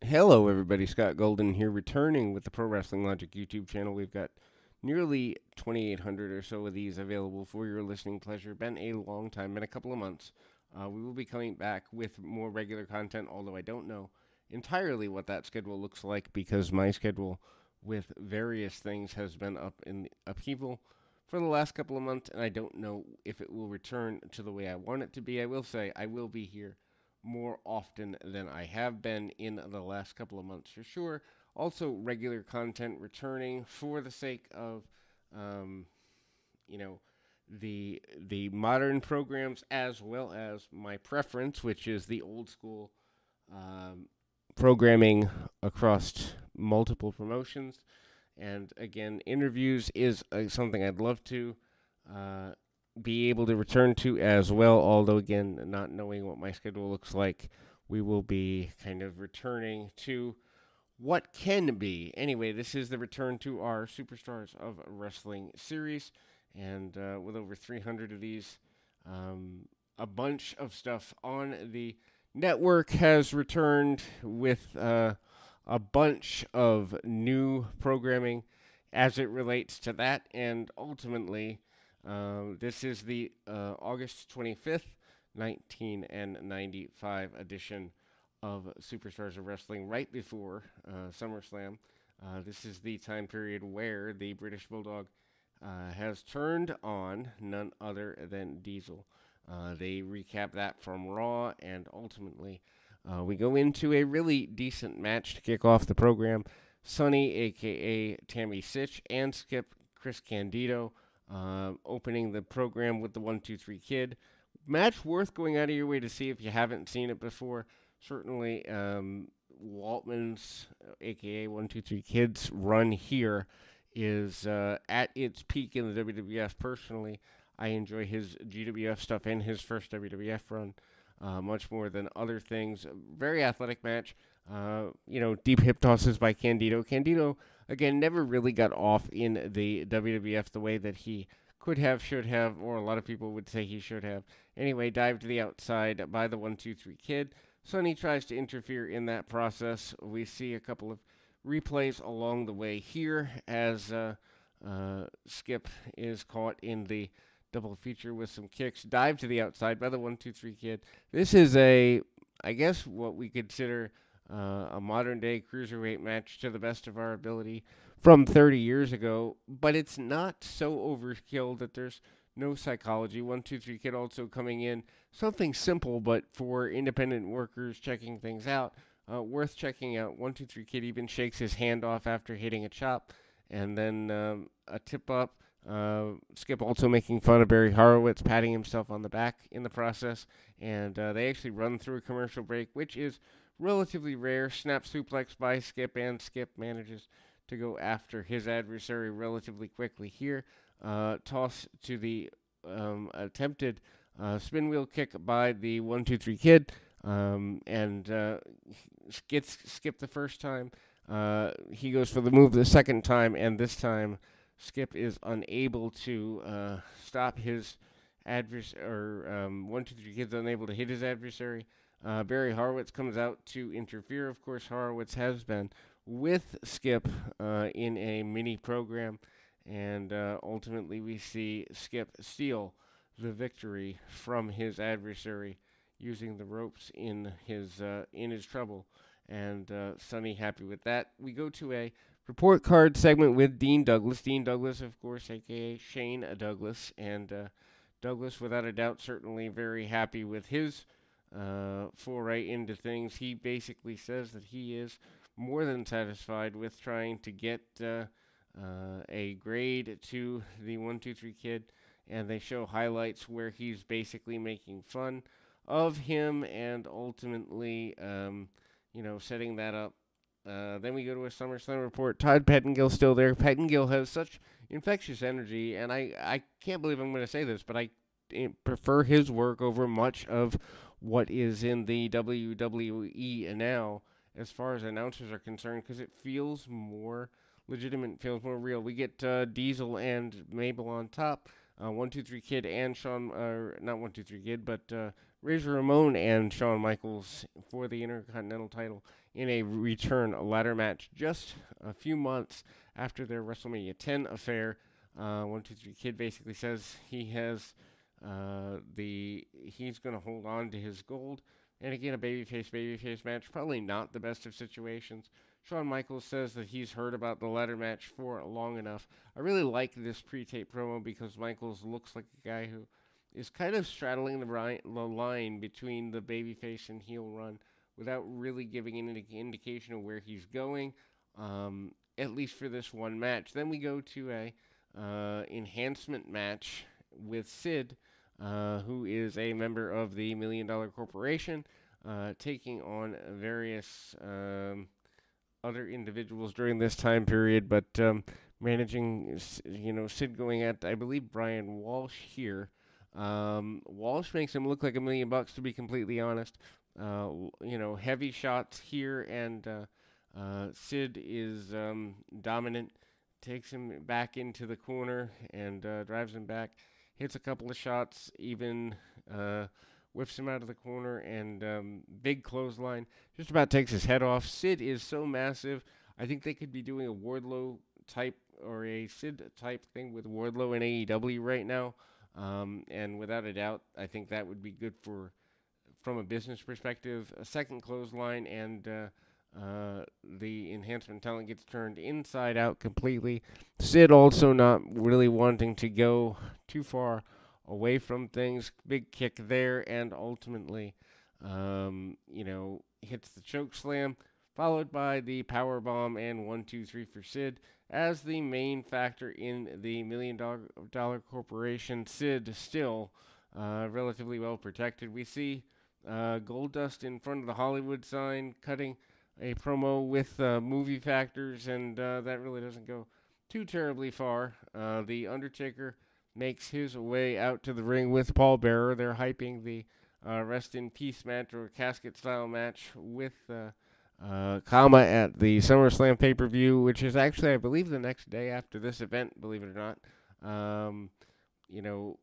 Hello, everybody. Scott Golden here, returning with the Pro Wrestling Logic YouTube channel. We've got nearly 2,800 or so of these available for your listening pleasure. Been a long time, been a couple of months. We will be coming back with more regular content, although I don't know entirely what that schedule looks like because my schedule with various things has been up in upheaval for the last couple of months, and I don't know if it will return to the way I want it to be. I will say I will be here more often than I have been in the last couple of months for sure. Also, regular content returning for the sake of, um, you know, the modern programs as well as my preference, which is the old school programming across multiple promotions. And again, interviews is something I'd love to uh, be able to return to as well. Although, again, not knowing what my schedule looks like, we will be kind of returning to what can be. Anyway, this is the return to our Superstars of Wrestling series. And with over 300 of these, a bunch of stuff on the network has returned with a bunch of new programming as it relates to that. And ultimately, this is the August 25th, 1995 edition of Superstars of Wrestling, right before SummerSlam. This is the time period where the British Bulldog has turned on none other than Diesel. They recap that from Raw, and ultimately, we go into a really decent match to kick off the program. Sunny, aka Tammy Sitch, and Skip Chris Candido opening the program with the 1-2-3 Kid. Match worth going out of your way to see if you haven't seen it before. Certainly, Waltman's, aka 1-2-3 Kid's run here is at its peak in the WWF. Personally, I enjoy his GWF stuff and his first WWF run much more than other things. Very athletic match. Deep hip tosses by Candido. Candido, again, never really got off in the WWF the way that he could have, should have, or a lot of people would say he should have. Anyway, dived to the outside by the 1-2-3 Kid. Sonny tries to interfere in that process. We see a couple of replays along the way here as Skip is caught in the double feature with some kicks. Dive to the outside by the 1-2-3 Kid. This is I guess, what we consider a modern day cruiserweight match to the best of our ability from 30 years ago, but it's not so overkill that there's no psychology. 1-2-3 Kid also coming in. Something simple, but for independent workers checking things out, worth checking out. 1-2-3 Kid even shakes his hand off after hitting a chop, and then a tip up. Skip also making fun of Barry Horowitz, patting himself on the back in the process, and they actually run through a commercial break, which is relatively rare. Snap suplex by Skip, and Skip manages to go after his adversary relatively quickly here. Toss to the attempted spin wheel kick by the 1-2-3 Kid, and gets skipped the first time. He goes for the move the second time, and this time Skip is unable to stop his adversary, or 1-2-3 Kid's unable to hit his adversary. Barry Horowitz comes out to interfere. Of course, Horowitz has been with Skip in a mini program, and ultimately we see Skip steal the victory from his adversary using the ropes in his trouble, and Sonny happy with that. We go to a report card segment with Dean Douglas. Dean Douglas, of course, a.k.a. Shane Douglas, and Douglas, without a doubt, certainly very happy with his foray into things. He basically says that he is more than satisfied with trying to get a grade to the 1-2-3 Kid, and they show highlights where he's basically making fun of him and ultimately, setting that up. Then we go to a SummerSlam report. Todd Pettengill still there. Pettengill has such infectious energy, and I can't believe I'm going to say this, but I prefer his work over much of what is in the WWE now as far as announcers are concerned, because it feels more legitimate, feels more real. We get Diesel and Mabel on top. 1-2-3 Kid and Sean, not 1-2-3 Kid, but Razor Ramon and Shawn Michaels for the Intercontinental title in a return ladder match just a few months after their WrestleMania 10 affair. 123 Kid basically says he's going to hold on to his gold. And again, a babyface match, probably not the best of situations. Shawn Michaels says that he's heard about the ladder match for long enough. I really like this pre-tape promo because Michaels looks like a guy who is kind of straddling the line between the babyface and heel run without really giving an indication of where he's going, at least for this one match. Then we go to a enhancement match with Sid, who is a member of the $1 Million Corporation, taking on various other individuals during this time period, but managing, Sid going at, I believe, Brian Walsh here. Walsh makes him look like $1 million, to be completely honest. Heavy shots here, and Sid is dominant, takes him back into the corner and drives him back, hits a couple of shots, even whips him out of the corner, and big clothesline, just about takes his head off. Sid is so massive. I think they could be doing a Wardlow type or a Sid type thing with Wardlow in AEW right now. And without a doubt, I think that would be good from a business perspective. A second clothesline, and the enhancement talent gets turned inside out completely. Sid also not really wanting to go too far away from things. Big kick there, and ultimately, hits the choke slam, followed by the power bomb and 1, 2, 3 for Sid. As the main factor in the $1 Million Corporation, Sid still relatively well protected. We see Goldust in front of the Hollywood sign cutting a promo with movie factors, and that really doesn't go too terribly far. The Undertaker makes his way out to the ring with Paul Bearer. They're hyping the Rest in Peace match, or casket-style match, with Kama at the SummerSlam pay-per-view, which is actually, I believe, the next day after this event, believe it or not.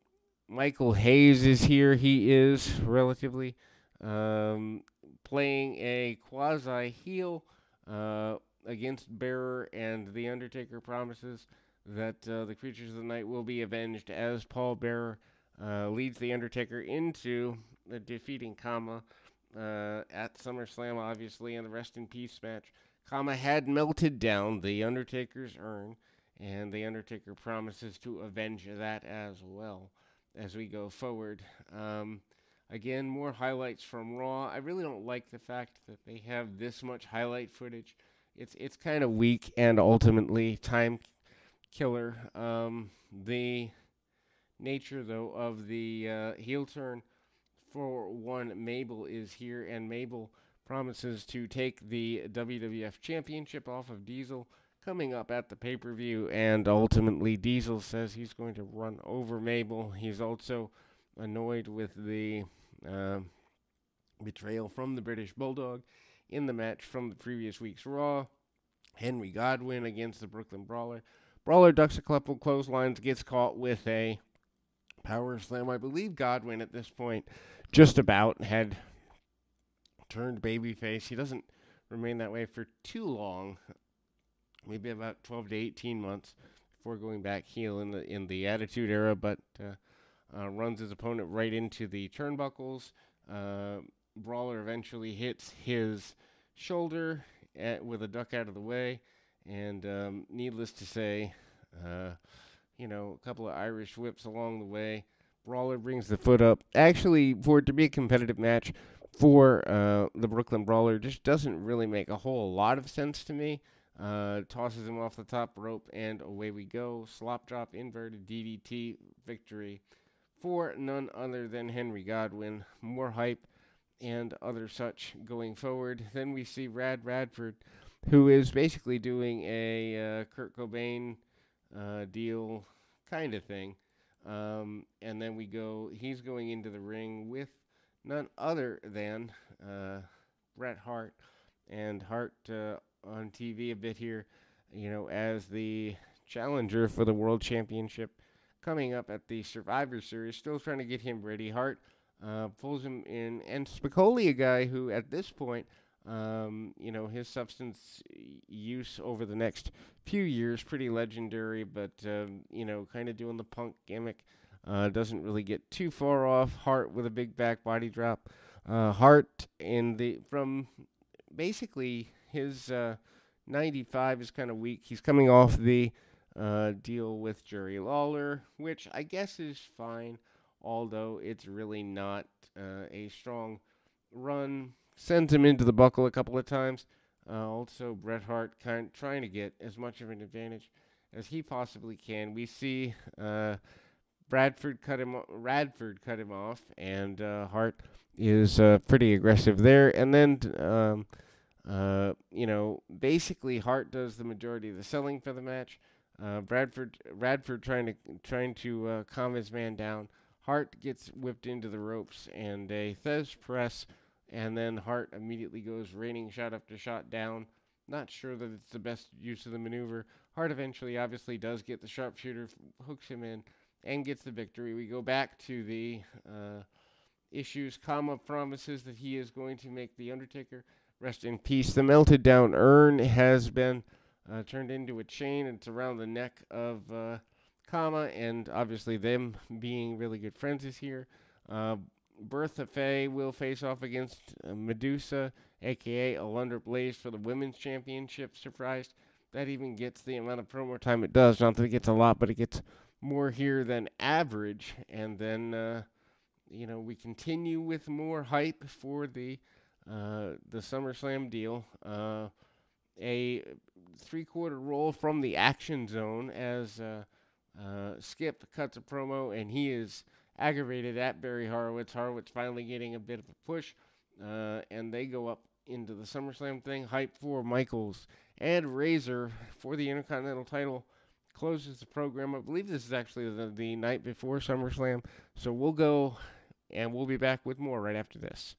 Michael Hayes is here. He is relatively playing a quasi-heel against Bearer, and The Undertaker promises that the Creatures of the Night will be avenged as Paul Bearer leads The Undertaker into defeating Kama at SummerSlam, obviously, in the Rest in Peace match. Kama had melted down The Undertaker's urn, and The Undertaker promises to avenge that as well as we go forward. Again, more highlights from Raw. I really don't like the fact that they have this much highlight footage. It's kind of weak and ultimately time killer. The nature, though, of the heel turn for one, Mabel is here, and Mabel promises to take the WWF Championship off of Diesel coming up at the pay-per-view, and ultimately Diesel says he's going to run over Mabel. He's also annoyed with the betrayal from the British Bulldog in the match from the previous week's Raw. Henry Godwinn against the Brooklyn Brawler. Brawler ducks a couple clotheslines, gets caught with a power slam. I believe Godwinn at this point just about had turned babyface. He doesn't remain that way for too long, maybe about 12 to 18 months before going back heel in the Attitude Era, but runs his opponent right into the turnbuckles. Brawler eventually hits his shoulder with a duck out of the way, and needless to say, a couple of Irish whips along the way. Brawler brings the foot up. Actually, for it to be a competitive match for the Brooklyn Brawler just doesn't really make a whole lot of sense to me. Tosses him off the top rope, and away we go. Slop drop, inverted DDT victory for none other than Henry Godwinn. More hype and other such going forward. Then we see Radford, who is basically doing a Kurt Cobain deal kind of thing. And then he's going into the ring with none other than Bret Hart. And Hart on TV a bit here, as the challenger for the World Championship coming up at the Survivor Series. Still trying to get him ready. Hart pulls him in, and Spicoli, a guy who at this point, his substance use over the next few years pretty legendary, but kind of doing the Punk gimmick. Doesn't really get too far off. Hart with a big back body drop. Hart from basically his 95 is kind of weak. He's coming off the deal with Jerry Lawler, which I guess is fine, although it's really not a strong run. Sends him into the buckle a couple of times. Also, Bret Hart kind of trying to get as much of an advantage as he possibly can. We see Radford cut him off, and Hart is pretty aggressive there. And then, basically Hart does the majority of the selling for the match. Radford trying to calm his man down. Hart gets whipped into the ropes and a Thez press, and then Hart immediately goes raining shot after shot down. Not sure that it's the best use of the maneuver. Hart eventually obviously does get the sharpshooter, hooks him in, and gets the victory. We go back to the issues. Kama promises that he is going to make The Undertaker rest in peace. The melted down urn has been turned into a chain. It's around the neck of Kama, and obviously them being really good friends is here. Bertha Faye will face off against Medusa, a.k.a. Alundra Blaze, for the Women's Championship. Surprised that even gets the amount of promo time it does. Not that it gets a lot, but it gets more here than average. And then, we continue with more hype for the SummerSlam deal. A three-quarter roll from the Action Zone as Skip cuts a promo, and he is aggravated at Barry Horowitz. Horowitz finally getting a bit of a push, and they go up into the SummerSlam thing. Hype for Michaels and Razor for the Intercontinental title closes the program. I believe this is actually the night before SummerSlam, so we'll go, and we'll be back with more right after this.